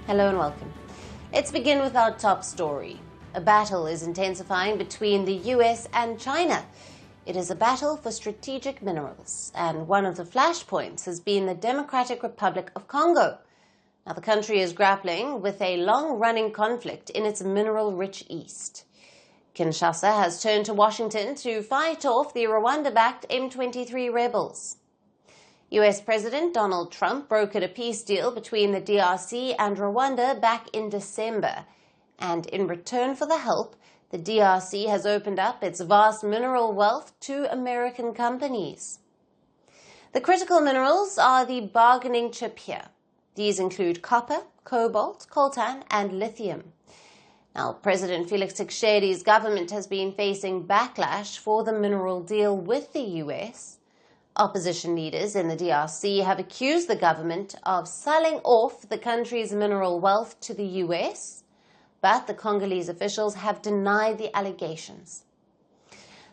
Hello and welcome. Let's begin with our top story. A battle is intensifying between the US and China. It is a battle for strategic minerals, and one of the flashpoints has been the Democratic Republic of Congo. Now, the country is grappling with a long-running conflict in its mineral-rich east. Kinshasa has turned to Washington to fight off the Rwanda-backed M23 rebels. US President Donald Trump brokered a peace deal between the DRC and Rwanda back in December. And in return for the help, the DRC has opened up its vast mineral wealth to American companies. The critical minerals are the bargaining chip here. These include copper, cobalt, coltan, and lithium. Now, President Felix Tshisekedi's government has been facing backlash for the mineral deal with the US. Opposition leaders in the DRC have accused the government of selling off the country's mineral wealth to the US, but the Congolese officials have denied the allegations.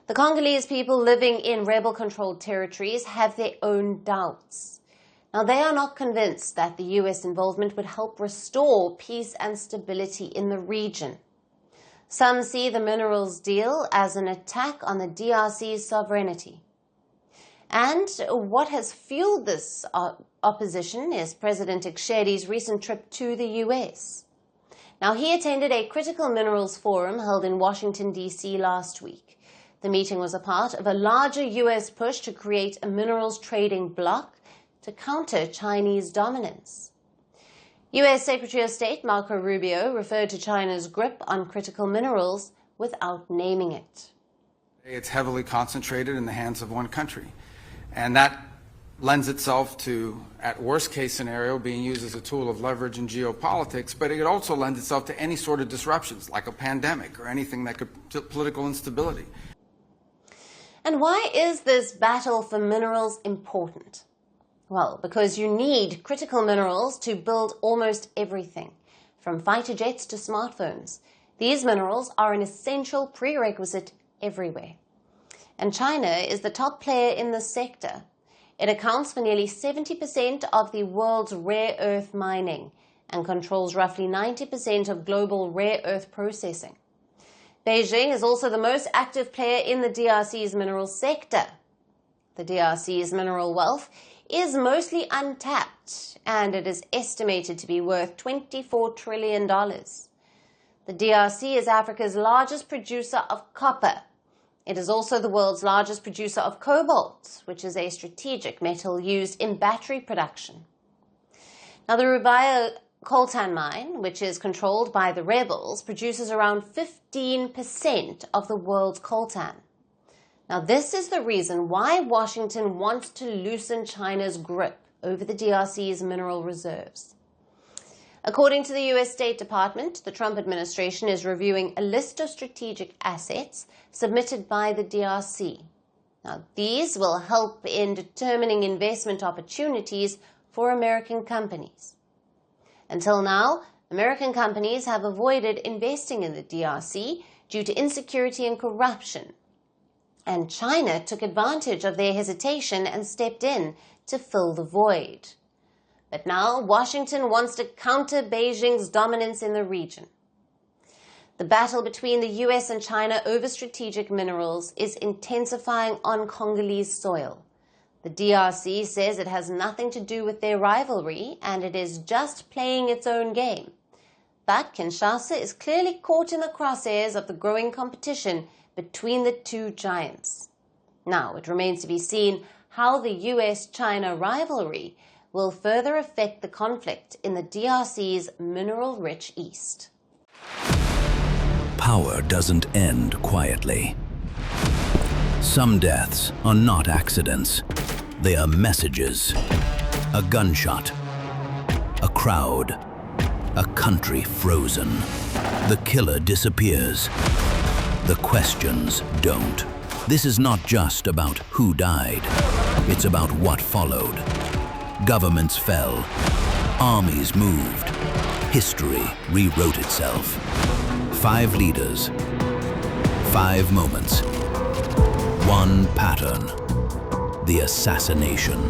The Congolese people living in rebel-controlled territories have their own doubts. Now, they are not convinced that the US involvement would help restore peace and stability in the region. Some see the minerals deal as an attack on the DRC's sovereignty. And what has fueled this opposition is President Tshisekedi's recent trip to the US. Now, he attended a critical minerals forum held in Washington, D.C. last week. The meeting was a part of a larger US push to create a minerals trading bloc to counter Chinese dominance. US Secretary of State Marco Rubio referred to China's grip on critical minerals without naming it. It's heavily concentrated in the hands of one country. And that lends itself to, at worst case scenario, being used as a tool of leverage in geopolitics, but it also lends itself to any sort of disruptions, like a pandemic or anything that could political instability. And why is this battle for minerals important? Well, because you need critical minerals to build almost everything, from fighter jets to smartphones. These minerals are an essential prerequisite everywhere. And China is the top player in this sector. It accounts for nearly 70% of the world's rare earth mining and controls roughly 90% of global rare earth processing. Beijing is also the most active player in the DRC's mineral sector. The DRC's mineral wealth is mostly untapped, and it is estimated to be worth $24 trillion. The DRC is Africa's largest producer of copper. It is also the world's largest producer of cobalt, which is a strategic metal used in battery production. Now, the Rubio coltan mine, which is controlled by the rebels, produces around 15% of the world's coltan. Now, this is the reason why Washington wants to loosen China's grip over the DRC's mineral reserves. According to the U.S. State Department, the Trump administration is reviewing a list of strategic assets submitted by the DRC. Now, these will help in determining investment opportunities for American companies. Until now, American companies have avoided investing in the DRC due to insecurity and corruption. And China took advantage of their hesitation and stepped in to fill the void. But now Washington wants to counter Beijing's dominance in the region. The battle between the US and China over strategic minerals is intensifying on Congolese soil. The DRC says it has nothing to do with their rivalry and it is just playing its own game. But Kinshasa is clearly caught in the crosshairs of the growing competition between the two giants. Now, it remains to be seen how the US-China rivalry will further affect the conflict in the DRC's mineral-rich east. Power doesn't end quietly. Some deaths are not accidents. They are messages. A gunshot. A crowd. A country frozen. The killer disappears. The questions don't. This is not just about who died. It's about what followed. Governments fell. Armies moved. History rewrote itself. 5 leaders. 5 moments. One pattern. The assassination.